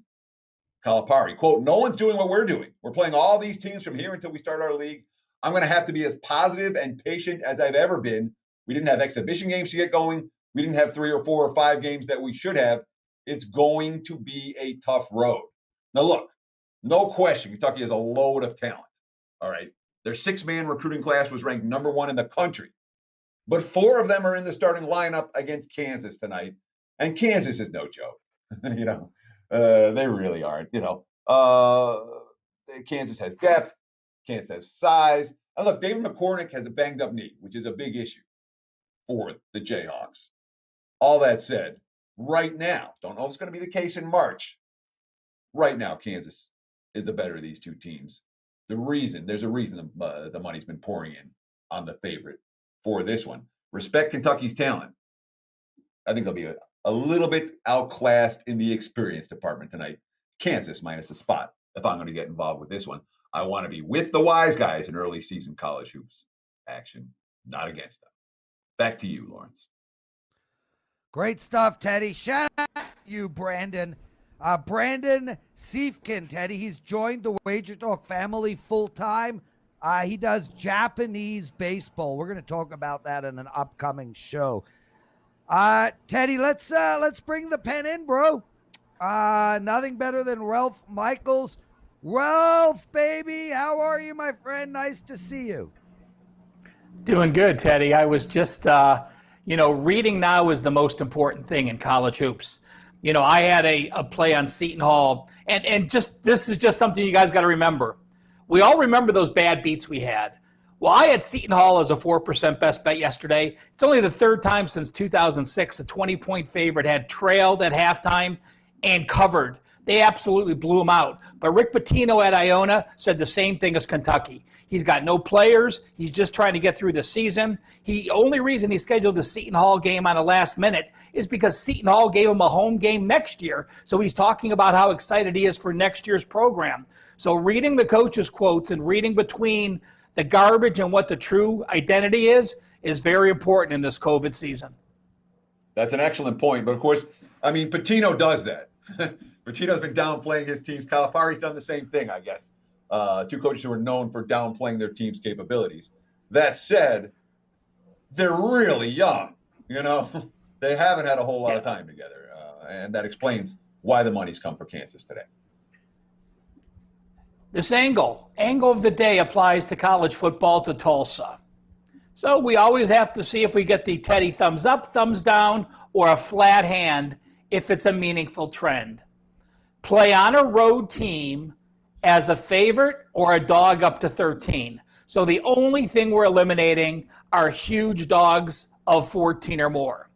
Calipari, quote, no one's doing what we're doing. We're playing all these teams from here until we start our league. I'm going to have to be as positive and patient as I've ever been. We didn't have exhibition games to get going. We didn't have 3 or 4 or 5 games that we should have. It's going to be a tough road. Now, look, no question, Kentucky has a load of talent. All right. Their 6-man recruiting class was ranked number 1 in the country. But 4 of them are in the starting lineup against Kansas tonight. And Kansas is no joke. You know, they really aren't. You know, Kansas has depth. Kansas has size. And look, David McCormick has a banged up knee, which is a big issue for the Jayhawks. All that said, right now, don't know if it's going to be the case in March. Right now, Kansas is the better of these 2 teams. There's a reason the money's been pouring in on the favorite for this one. Respect Kentucky's talent. I think they'll be a little bit outclassed in the experience department tonight. Kansas minus a spot. If I'm going to get involved with this one, I want to be with the wise guys in early season college hoops action, not against them. Back to you, Lawrence. Great stuff, Teddy. Shout out to you, Brandon. Brandon Siefkin, Teddy. He's joined the WagerTalk family full time. He does Japanese baseball. We're going to talk about that in an upcoming show. Teddy, let's bring the pen in, bro. Nothing better than Ralph Michaels. Ralph, baby, how are you, my friend? Nice to see you. Doing good, Teddy. I was just, reading now is the most important thing in college hoops. You know, I had a play on Seton Hall, and just this is just something you guys got to remember. We all remember those bad beats we had. Well, I had Seton Hall as a 4% best bet yesterday. It's only the third time since 2006 a 20-point favorite had trailed at halftime and covered. They absolutely blew him out. But Rick Pitino at Iona said the same thing as Kentucky. He's got no players. He's just trying to get through the season. The only reason he scheduled the Seton Hall game on the last minute is because Seton Hall gave him a home game next year. So he's talking about how excited he is for next year's program. So reading the coach's quotes and reading between the garbage and what the true identity is very important in this COVID season. That's an excellent point. But of course, I mean, Pitino does that. Pitino's been downplaying his teams. Calipari's done the same thing, I guess. Two coaches who are known for downplaying their team's capabilities. That said, they're really young. You know, they haven't had a whole lot of time together. And that explains why the money's come for Kansas today. This angle of the day applies to college football, to Tulsa. So we always have to see if we get the Teddy thumbs up, thumbs down, or a flat hand if it's a meaningful trend. Play on a road team as a favorite or a dog up to 13. So the only thing we're eliminating are huge dogs of 14 or more.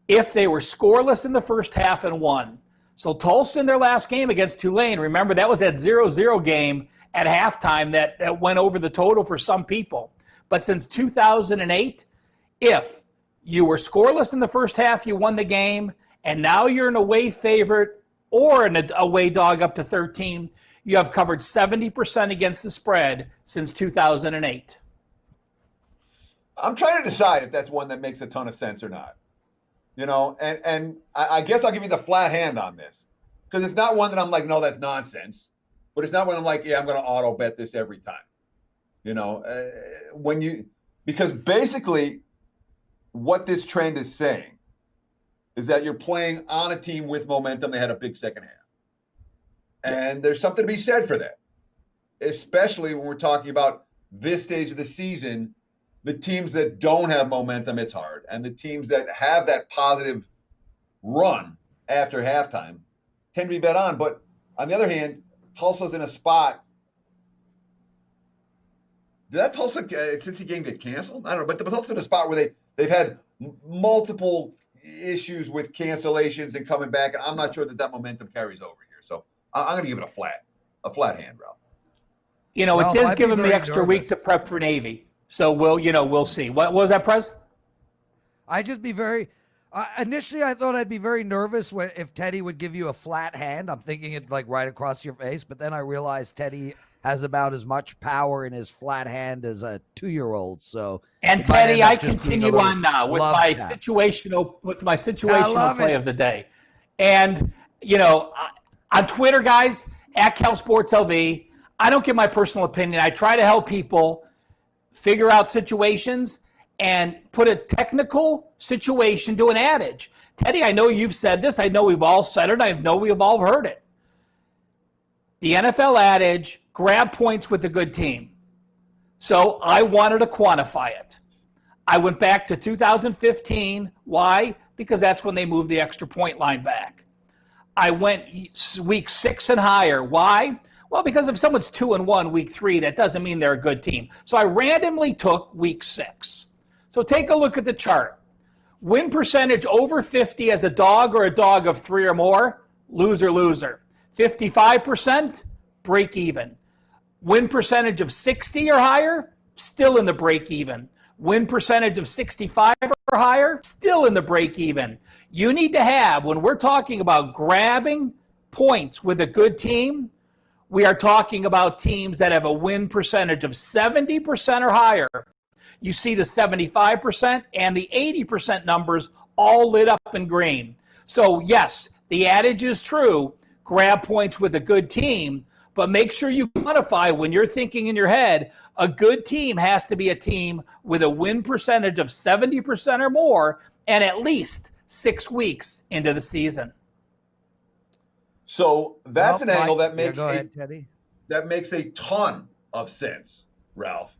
If they were scoreless in the first half and won. So Tulsa in their last game against Tulane, remember that was that 0-0 game at halftime that went over the total for some people. But since 2008, if you were scoreless in the first half, you won the game, and now you're an away favorite or an away dog up to 13, you have covered 70% against the spread since 2008. I'm trying to decide if that's one that makes a ton of sense or not. You know, and I guess I'll give you the flat hand on this because it's not one that I'm like, no, that's nonsense. But it's not one I'm like, yeah, I'm going to auto bet this every time. You know, because basically what this trend is saying is that you're playing on a team with momentum. They had a big second half. And there's something to be said for that, especially when we're talking about this stage of the season. The teams that don't have momentum, it's hard. And the teams that have that positive run after halftime tend to be bet on. But on the other hand, Tulsa's in a spot. Did that Tulsa Cincy game get canceled? I don't know. But Tulsa's in a spot where they've had multiple issues with cancellations and coming back. And I'm not sure that momentum carries over here. So I'm going to give it a flat hand, Ralph. You know, it does give them the extra week to prep for Navy. So we'll see. What was that, Prez? I'd just be very. Initially, I thought I'd be very nervous if Teddy would give you a flat hand. I'm thinking it like right across your face, but then I realized Teddy has about as much power in his flat hand as a 2-year-old. So, and Teddy, I continue on now with my situational play of the day, and you know, on Twitter, guys, at CalSportsLV, I don't give my personal opinion. I try to help people figure out situations and put a technical situation to an adage. Teddy, I know you've said this. I know we've all said it. I know we've all heard it. The NFL adage, grab points with a good team. So I wanted to quantify it. I went back to 2015. Why? Because that's when they moved the extra point line back. I went week 6 and higher. Why? Well, because if someone's 2-1 week 3, that doesn't mean they're a good team. So I randomly took week 6. So take a look at the chart. Win percentage over 50 as a dog or a dog of 3 or more, loser, loser. 55%, break even. Win percentage of 60 or higher, still in the break even. Win percentage of 65 or higher, still in the break even. You need to have, when we're talking about grabbing points with a good team, we are talking about teams that have a win percentage of 70% or higher. You see the 75% and the 80% numbers all lit up in green. So yes, the adage is true, grab points with a good team, but make sure you quantify when you're thinking in your head, a good team has to be a team with a win percentage of 70% or more and at least 6 weeks into the season. So that's an angle that makes Teddy. That makes a ton of sense, Ralph.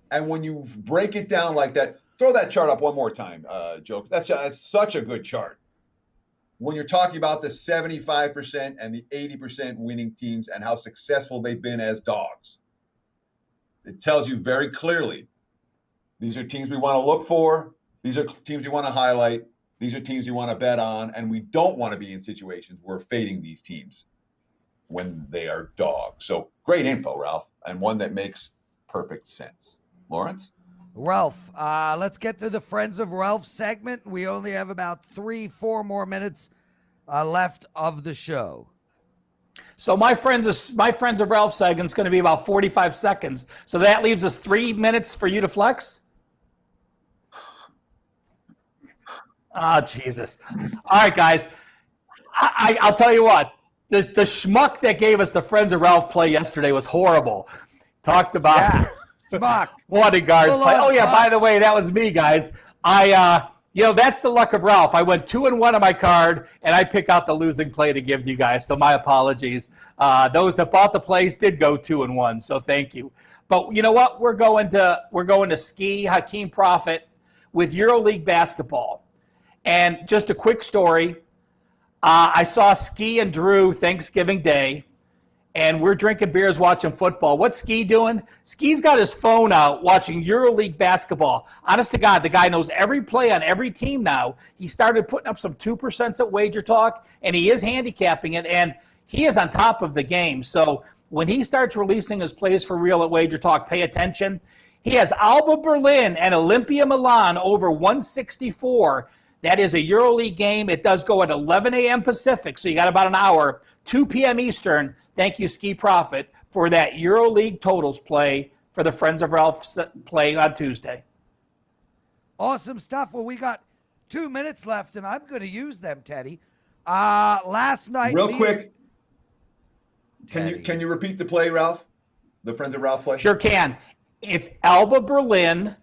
And when you break it down like that, throw that chart up one more time, Joe. That's such a good chart. When you're talking about the 75% and the 80% winning teams and how successful they've been as dogs, It tells you very clearly, these are teams we want to look for. These are teams you want to highlight. These are teams you want to bet on. And we don't want to be in situations where we're fading these teams when they are dogs. So great info, Ralph, and one that makes perfect sense. Lawrence? Ralph, let's get to the Friends of Ralph segment. We only have about 3-4 more minutes left of the show. So my Friends of Ralph segment is going to be about 45 seconds. So that leaves us 3 minutes for you to flex. Oh, Jesus. All right, guys. I'll tell you what. The schmuck that gave us the Friends of Ralph play yesterday was horrible. Talked about schmuck. Bodyguards play. Oh, yeah, by the way, that was me, guys. That's the luck of Ralph. I went 2-1 on my card, and I pick out the losing play to give to you guys. So my apologies. Those that bought the plays did go 2-1, so thank you. But you know what? We're going to ski Hakeem Prophet with EuroLeague basketball. And just a quick story. I saw Ski and Drew Thanksgiving Day, and we're drinking beers watching football. What's Ski doing? Ski's got his phone out watching EuroLeague basketball. Honest to God, the guy knows every play on every team now. He started putting up some 2% at WagerTalk, and he is handicapping it, and he is on top of the game. So when he starts releasing his plays for real at WagerTalk, pay attention. He has Alba Berlin and Olympia Milan over 164. That is a EuroLeague game. It does go at 11 a.m. Pacific, so you got about an hour, 2 p.m. Eastern. Thank you, Ski Profit, for that EuroLeague totals play for the Friends of Ralph play on Tuesday. Awesome stuff. Well, we got 2 minutes left, and I'm going to use them, Teddy. Last night, real quick, can you repeat the play, Ralph? The Friends of Ralph play? Sure can. It's Alba Berlin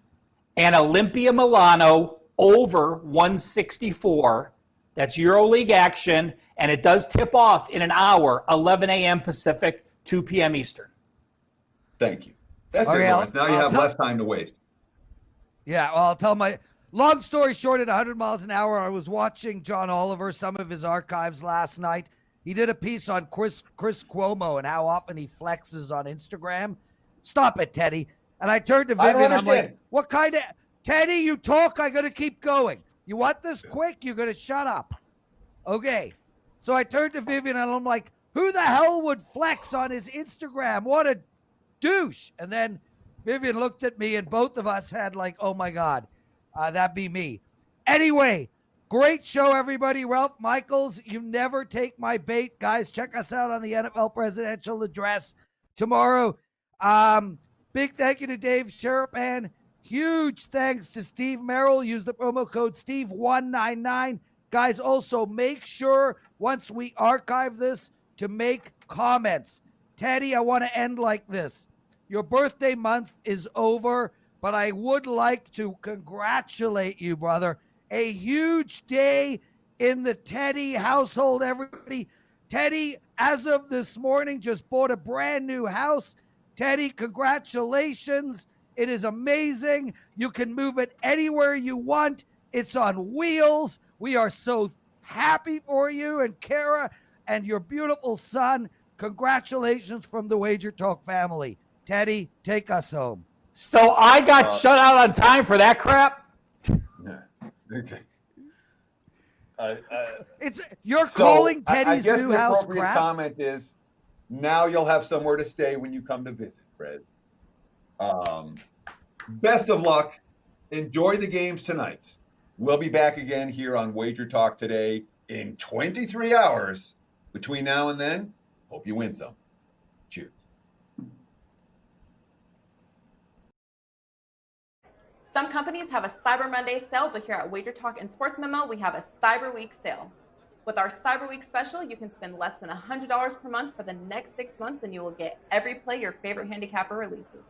and Olympia Milano over 164. That's EuroLeague action, and it does tip off in an hour, 11 a.m. Pacific, 2 p.m. Eastern. Thank you. That's it, Lawrence. Now you have less time to waste. Yeah, well, I'll tell my long story short. At 100 miles an hour, I was watching John Oliver, some of his archives last night. He did a piece on Chris Cuomo and how often he flexes on Instagram. Stop it, Teddy. And I turned to Vivian. I'm like, what kind of... Teddy, you talk, I got to keep going. You want this quick? You're going to shut up. Okay. So I turned to Vivian and I'm like, who the hell would flex on his Instagram? What a douche. And then Vivian looked at me and both of us had like, oh my God, that'd be me. Anyway, great show, everybody. Ralph Michaels, you never take my bait. Guys, check us out on the NFL presidential address tomorrow. Big thank you to Dave Sharapan. Huge thanks to Steve Merril. Use the promo code Steve199. Guys, also make sure once we archive this to make comments. Teddy, I want to end like this. Your birthday month is over, but I would like to congratulate you, brother. A huge day in the Teddy household, everybody. Teddy, as of this morning, just bought a brand new house. Teddy, congratulations. It is amazing. You can move it anywhere you want. It's on wheels. We are so happy for you and Kara and your beautiful son. Congratulations from the WagerTalk family. Teddy, take us home. So I got shut out on time for that crap? You're calling Teddy's new house crap? I guess the appropriate comment is, now you'll have somewhere to stay when you come to visit, Fred. Best of luck. Enjoy the games tonight. We'll be back again here on WagerTalk Today in 23 hours. Between now and then, hope you win some. Cheers. Some companies have a Cyber Monday sale, but here at WagerTalk and Sports Memo, we have a Cyber Week sale. With our Cyber Week special, you can spend less than $100 per month for the next 6 months, and you will get every play your favorite handicapper releases.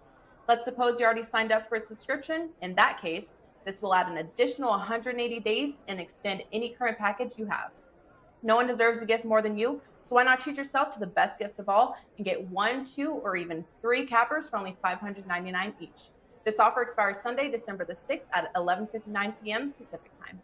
Let's suppose you already signed up for a subscription. In that case, this will add an additional 180 days and extend any current package you have. No one deserves a gift more than you, so why not treat yourself to the best gift of all and get 1, 2, or even 3 cappers for only $599 each. This offer expires Sunday, December the 6th at 11:59 p.m. Pacific time.